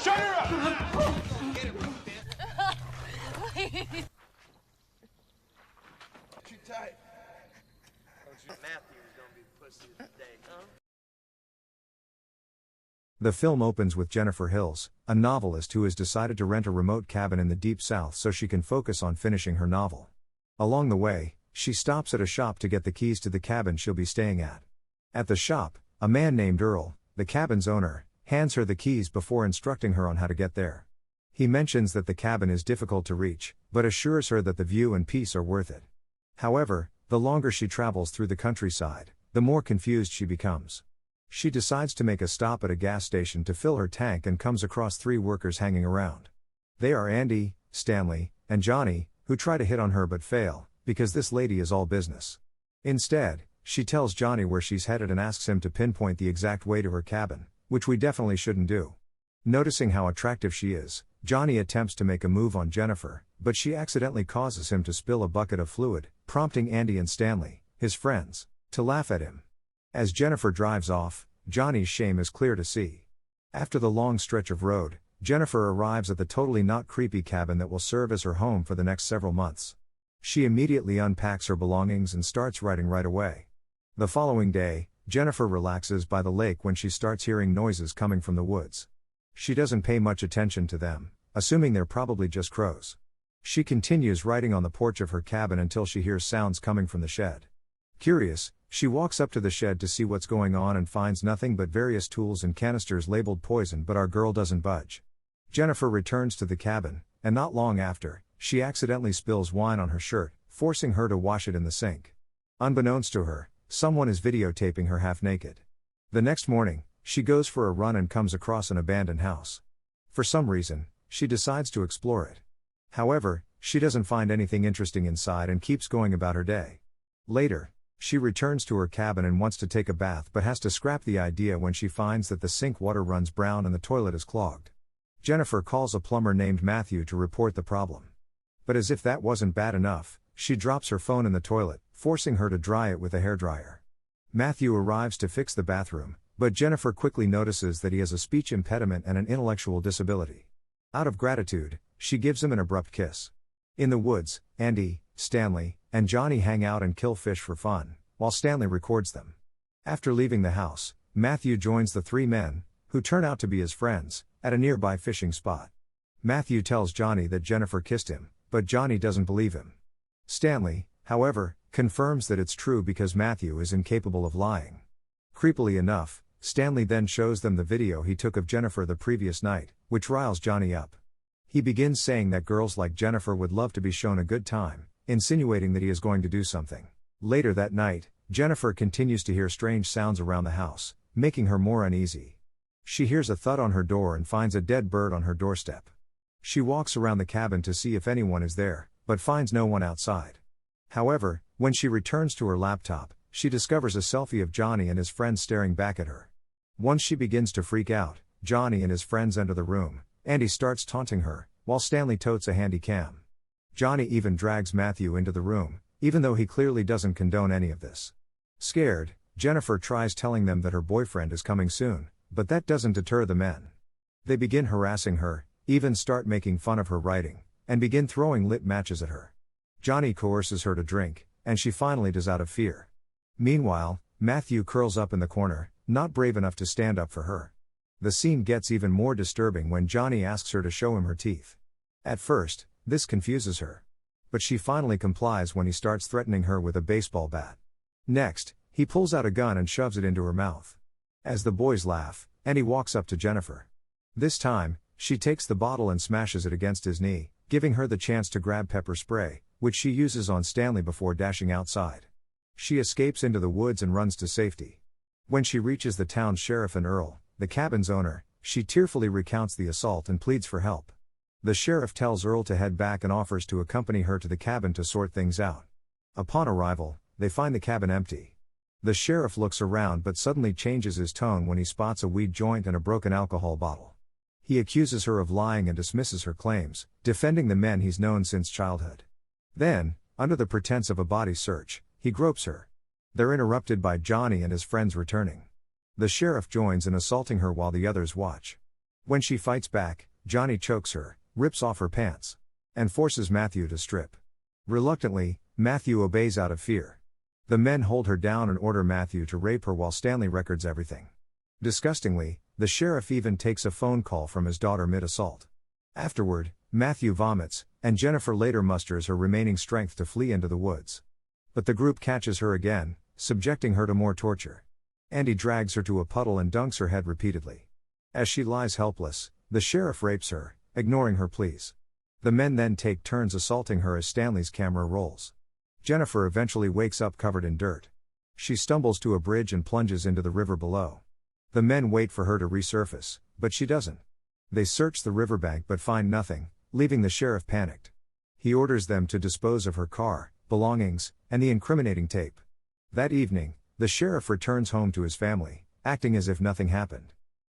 Shut her up! Please. Too tight. Matthew is gonna be pussy today, huh? The film opens with Jennifer Hills, a novelist who has decided to rent a remote cabin in the Deep South so she can focus on finishing her novel. Along the way, she stops at a shop to get the keys to the cabin she'll be staying at. At the shop, a man named Earl, the cabin's owner, hands her the keys before instructing her on how to get there. He mentions that the cabin is difficult to reach, but assures her that the view and peace are worth it. However, the longer she travels through the countryside, the more confused she becomes. She decides to make a stop at a gas station to fill her tank and comes across 3 workers hanging around. They are Andy, Stanley, and Johnny, who try to hit on her but fail, because this lady is all business. Instead, she tells Johnny where she's headed and asks him to pinpoint the exact way to her cabin, which we definitely shouldn't do. Noticing how attractive she is, Johnny attempts to make a move on Jennifer, but she accidentally causes him to spill a bucket of fluid, prompting Andy and Stanley, his friends, to laugh at him. As Jennifer drives off, Johnny's shame is clear to see. After the long stretch of road, Jennifer arrives at the totally not creepy cabin that will serve as her home for the next several months. She immediately unpacks her belongings and starts writing right away. The following day, Jennifer relaxes by the lake when she starts hearing noises coming from the woods. She doesn't pay much attention to them, assuming they're probably just crows. She continues writing on the porch of her cabin until she hears sounds coming from the shed. Curious, she walks up to the shed to see what's going on and finds nothing but various tools and canisters labeled poison, but our girl doesn't budge. Jennifer returns to the cabin, and not long after, she accidentally spills wine on her shirt, forcing her to wash it in the sink. Unbeknownst to her, someone is videotaping her half naked. The next morning, she goes for a run and comes across an abandoned house. For some reason, she decides to explore it. However, she doesn't find anything interesting inside and keeps going about her day. Later, she returns to her cabin and wants to take a bath but has to scrap the idea when she finds that the sink water runs brown and the toilet is clogged. Jennifer calls a plumber named Matthew to report the problem. But as if that wasn't bad enough, she drops her phone in the toilet, forcing her to dry it with a hairdryer. Matthew arrives to fix the bathroom, but Jennifer quickly notices that he has a speech impediment and an intellectual disability. Out of gratitude, she gives him an abrupt kiss. In the woods, Andy, Stanley, and Johnny hang out and kill fish for fun, while Stanley records them. After leaving the house, Matthew joins the 3 men, who turn out to be his friends, at a nearby fishing spot. Matthew tells Johnny that Jennifer kissed him, but Johnny doesn't believe him. Stanley, however, confirms that it's true because Matthew is incapable of lying. Creepily enough, Stanley then shows them the video he took of Jennifer the previous night, which riles Johnny up. He begins saying that girls like Jennifer would love to be shown a good time, insinuating that he is going to do something. Later that night, Jennifer continues to hear strange sounds around the house, making her more uneasy. She hears a thud on her door and finds a dead bird on her doorstep. She walks around the cabin to see if anyone is there, but finds no one outside. However, when she returns to her laptop, she discovers a selfie of Johnny and his friends staring back at her. Once she begins to freak out, Johnny and his friends enter the room. Andy starts taunting her, while Stanley totes a handy cam. Johnny even drags Matthew into the room, even though he clearly doesn't condone any of this. Scared, Jennifer tries telling them that her boyfriend is coming soon, but that doesn't deter the men. They begin harassing her, even start making fun of her writing, and begin throwing lit matches at her. Johnny coerces her to drink, and she finally does out of fear. Meanwhile, Matthew curls up in the corner, not brave enough to stand up for her. The scene gets even more disturbing when Johnny asks her to show him her teeth. At first, this confuses her. But she finally complies when he starts threatening her with a baseball bat. Next, he pulls out a gun and shoves it into her mouth. As the boys laugh, Andy walks up to Jennifer. This time, she takes the bottle and smashes it against his knee, giving her the chance to grab pepper spray, which she uses on Stanley before dashing outside. She escapes into the woods and runs to safety. When she reaches the town's sheriff and Earl, the cabin's owner, she tearfully recounts the assault and pleads for help. The sheriff tells Earl to head back and offers to accompany her to the cabin to sort things out. Upon arrival, they find the cabin empty. The sheriff looks around but suddenly changes his tone when he spots a weed joint and a broken alcohol bottle. He accuses her of lying and dismisses her claims, defending the men he's known since childhood. Then, under the pretense of a body search, he gropes her. They're interrupted by Johnny and his friends returning. The sheriff joins in assaulting her while the others watch. When she fights back, Johnny chokes her, rips off her pants, and forces Matthew to strip. Reluctantly, Matthew obeys out of fear. The men hold her down and order Matthew to rape her while Stanley records everything. Disgustingly, the sheriff even takes a phone call from his daughter mid-assault. Afterward, Matthew vomits, and Jennifer later musters her remaining strength to flee into the woods. But the group catches her again, subjecting her to more torture. Andy drags her to a puddle and dunks her head repeatedly. As she lies helpless, the sheriff rapes her, ignoring her pleas. The men then take turns assaulting her as Stanley's camera rolls. Jennifer eventually wakes up covered in dirt. She stumbles to a bridge and plunges into the river below. The men wait for her to resurface, but she doesn't. They search the riverbank but find nothing, leaving the sheriff panicked. He orders them to dispose of her car, belongings, and the incriminating tape. That evening, the sheriff returns home to his family, acting as if nothing happened.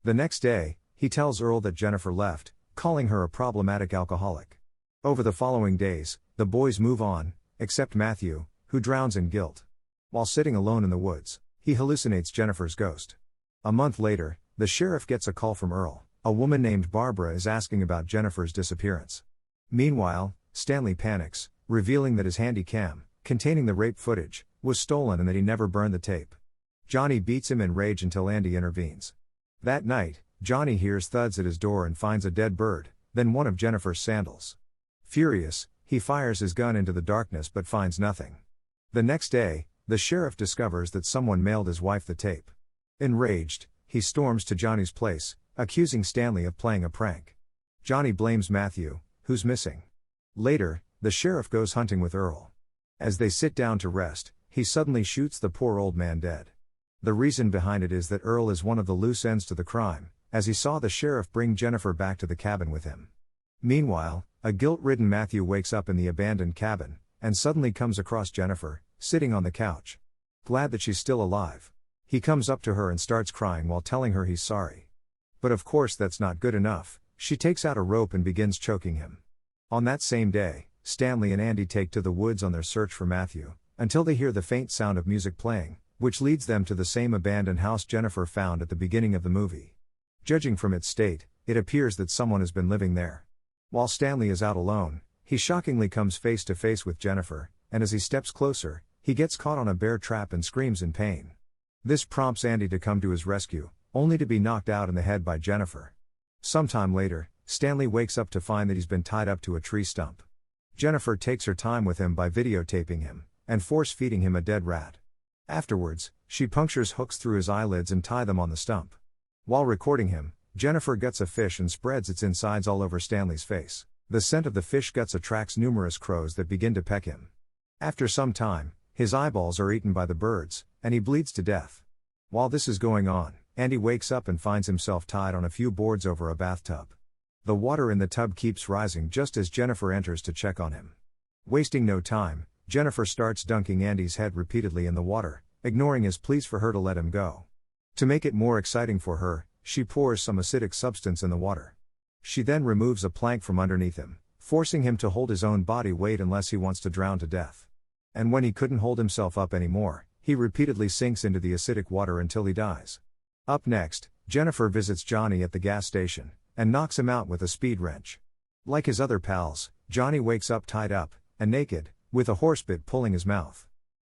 The next day, he tells Earl that Jennifer left, calling her a problematic alcoholic. Over the following days, the boys move on, except Matthew, who drowns in guilt. While sitting alone in the woods, he hallucinates Jennifer's ghost. A month later, the sheriff gets a call from Earl. A woman named Barbara is asking about Jennifer's disappearance. Meanwhile, Stanley panics, revealing that his handy cam, containing the rape footage, was stolen and that he never burned the tape. Johnny beats him in rage until Andy intervenes. That night, Johnny hears thuds at his door and finds a dead bird, then one of Jennifer's sandals. Furious, he fires his gun into the darkness but finds nothing. The next day, the sheriff discovers that someone mailed his wife the tape. Enraged, he storms to Johnny's place, accusing Stanley of playing a prank. Johnny blames Matthew, who's missing. Later, the sheriff goes hunting with Earl. As they sit down to rest, he suddenly shoots the poor old man dead. The reason behind it is that Earl is one of the loose ends to the crime, as he saw the sheriff bring Jennifer back to the cabin with him. Meanwhile, a guilt-ridden Matthew wakes up in the abandoned cabin, and suddenly comes across Jennifer, sitting on the couch. Glad that she's still alive. He comes up to her and starts crying while telling her he's sorry. But of course that's not good enough. She takes out a rope and begins choking him. On that same day, Stanley and Andy take to the woods on their search for Matthew, until they hear the faint sound of music playing, which leads them to the same abandoned house Jennifer found at the beginning of the movie. Judging from its state, it appears that someone has been living there. While Stanley is out alone, he shockingly comes face to face with Jennifer, and as he steps closer, he gets caught on a bear trap and screams in pain. This prompts Andy to come to his rescue, only to be knocked out in the head by Jennifer. Sometime later, Stanley wakes up to find that he's been tied up to a tree stump. Jennifer takes her time with him by videotaping him, and force-feeding him a dead rat. Afterwards, she punctures hooks through his eyelids and ties them on the stump. While recording him, Jennifer gets a fish and spreads its insides all over Stanley's face. The scent of the fish guts attracts numerous crows that begin to peck him. After some time, his eyeballs are eaten by the birds, and he bleeds to death. While this is going on, Andy wakes up and finds himself tied on a few boards over a bathtub. The water in the tub keeps rising just as Jennifer enters to check on him. Wasting no time, Jennifer starts dunking Andy's head repeatedly in the water, ignoring his pleas for her to let him go. To make it more exciting for her, she pours some acidic substance in the water. She then removes a plank from underneath him, forcing him to hold his own body weight unless he wants to drown to death. And when he couldn't hold himself up anymore, he repeatedly sinks into the acidic water until he dies. Up next, Jennifer visits Johnny at the gas station, and knocks him out with a speed wrench. Like his other pals, Johnny wakes up tied up, and naked, with a horse bit pulling his mouth.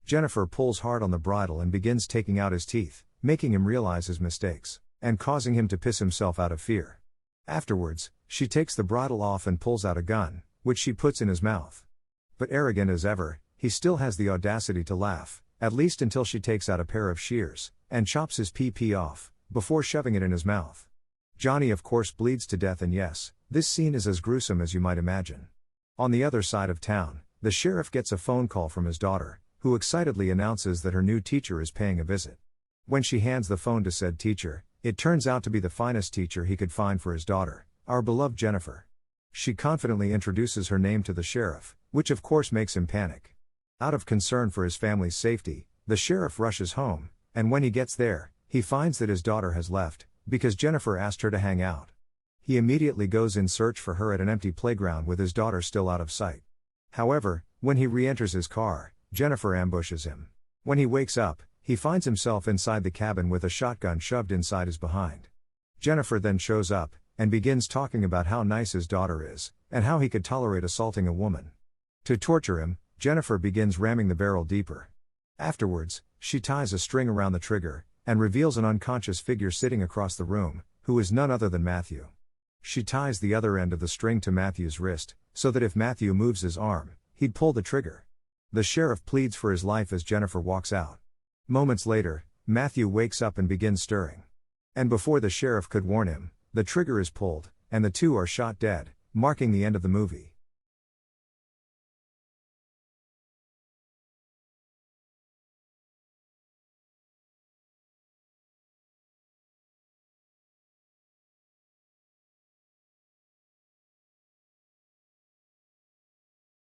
Jennifer pulls hard on the bridle and begins taking out his teeth, making him realize his mistakes, and causing him to piss himself out of fear. Afterwards, she takes the bridle off and pulls out a gun, which she puts in his mouth. But arrogant as ever, he still has the audacity to laugh, at least until she takes out a pair of shears, and chops his pee off, before shoving it in his mouth. Johnny of course bleeds to death, and yes, this scene is as gruesome as you might imagine. On the other side of town, the sheriff gets a phone call from his daughter, who excitedly announces that her new teacher is paying a visit. When she hands the phone to said teacher, it turns out to be the finest teacher he could find for his daughter, our beloved Jennifer. She confidently introduces her name to the sheriff, which of course makes him panic. Out of concern for his family's safety, the sheriff rushes home, and when he gets there, he finds that his daughter has left, because Jennifer asked her to hang out. He immediately goes in search for her at an empty playground with his daughter still out of sight. However, when he re-enters his car, Jennifer ambushes him. When he wakes up, he finds himself inside the cabin with a shotgun shoved inside his behind. Jennifer then shows up, and begins talking about how nice his daughter is, and how he could tolerate assaulting a woman. To torture him, Jennifer begins ramming the barrel deeper. Afterwards, she ties a string around the trigger, and reveals an unconscious figure sitting across the room, who is none other than Matthew. She ties the other end of the string to Matthew's wrist, so that if Matthew moves his arm, he'd pull the trigger. The sheriff pleads for his life as Jennifer walks out. Moments later, Matthew wakes up and begins stirring. And before the sheriff could warn him, the trigger is pulled, and the two are shot dead, marking the end of the movie.